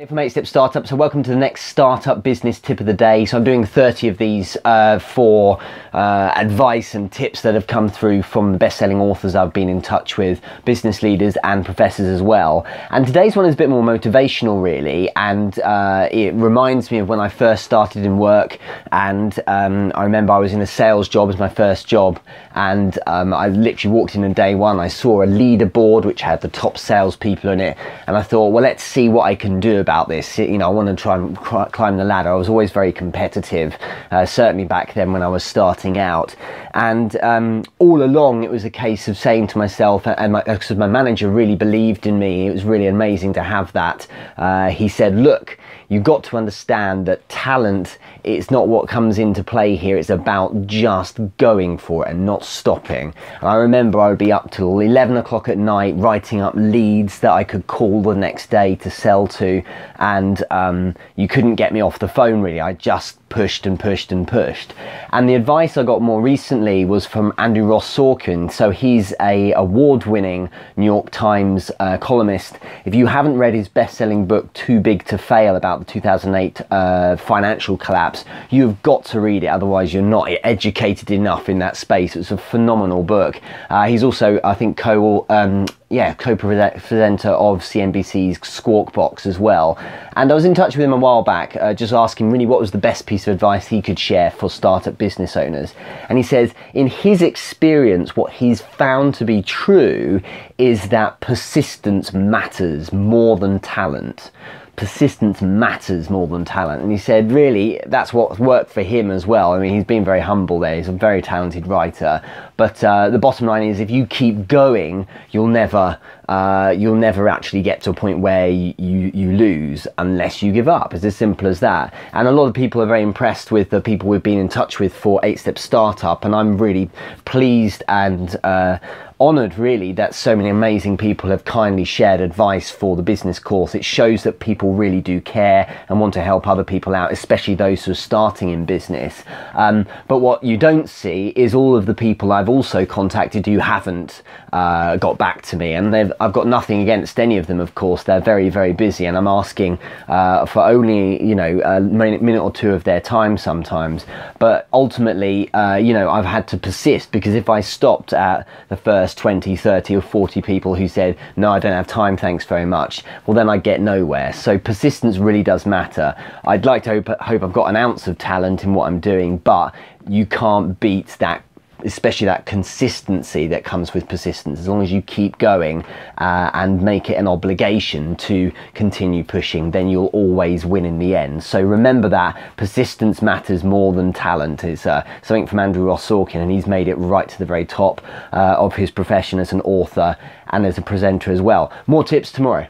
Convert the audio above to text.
From 8 Step Startup, so welcome to the next startup business tip of the day. So I'm doing 30 of these for advice and tips that have come through from the best-selling authors I've been in touch with, business leaders and professors as well. And today's one is a bit more motivational really, and it reminds me of when I first started in work. And I remember I was in a sales job as my first job, and I literally walked in on day one. I saw a leaderboard which had the top salespeople in it, and I thought, well, let's see what I can do about this. You know, I want to try and climb the ladder. I was always very competitive, certainly back then when I was starting out. And all along it was a case of saying to myself, and because my manager really believed in me, it was really amazing to have that. He said, look, you've got to understand that talent is not what comes into play here. It's about just going for it and not stopping. And I remember I would be up till 11 o'clock at night writing up leads that I could call the next day to sell to, and you couldn't get me off the phone really. I just pushed and pushed and pushed. And the advice I got more recently was from Andrew Ross Sorkin. So he's a award-winning New York Times columnist. If you haven't read his best-selling book Too Big to Fail about the 2008 financial collapse, you've got to read it, otherwise you're not educated enough in that space. It's a phenomenal book. He's also, I think, co-presenter of CNBC's Squawk Box as well. And I was in touch with him a while back, just asking really what was the best piece of advice he could share for startup business owners. And he says, in his experience, what he's found to be true is that persistence matters more than talent. Persistence matters more than talent. And he said really that's what worked for him as well. I mean, he's been very humble there. He's a very talented writer, but the bottom line is, if you keep going, you'll never actually get to a point where you lose unless you give up. It's as simple as that. And a lot of people are very impressed with the people we've been in touch with for 8 Step Startup, and I'm really pleased and honoured really that so many amazing people have kindly shared advice for the business course. It shows that people really do care and want to help other people out, especially those who are starting in business. But what you don't see is all of the people I've also contacted who haven't got back to me, and I've got nothing against any of them, of course. They're very, very busy, and I'm asking for only, you know, a minute or two of their time sometimes. But ultimately, you know, I've had to persist, because if I stopped at the first 20, 30 or 40 people who said, no, I don't have time, thanks very much, well then I get nowhere. So persistence really does matter. I'd like to hope I've got an ounce of talent in what I'm doing, but you can't beat that, especially that consistency that comes with persistence. As long as you keep going and make it an obligation to continue pushing, then you'll always win in the end. So remember that persistence matters more than talent. It's something from Andrew Ross Sorkin, and he's made it right to the very top of his profession as an author and as a presenter as well. More tips tomorrow.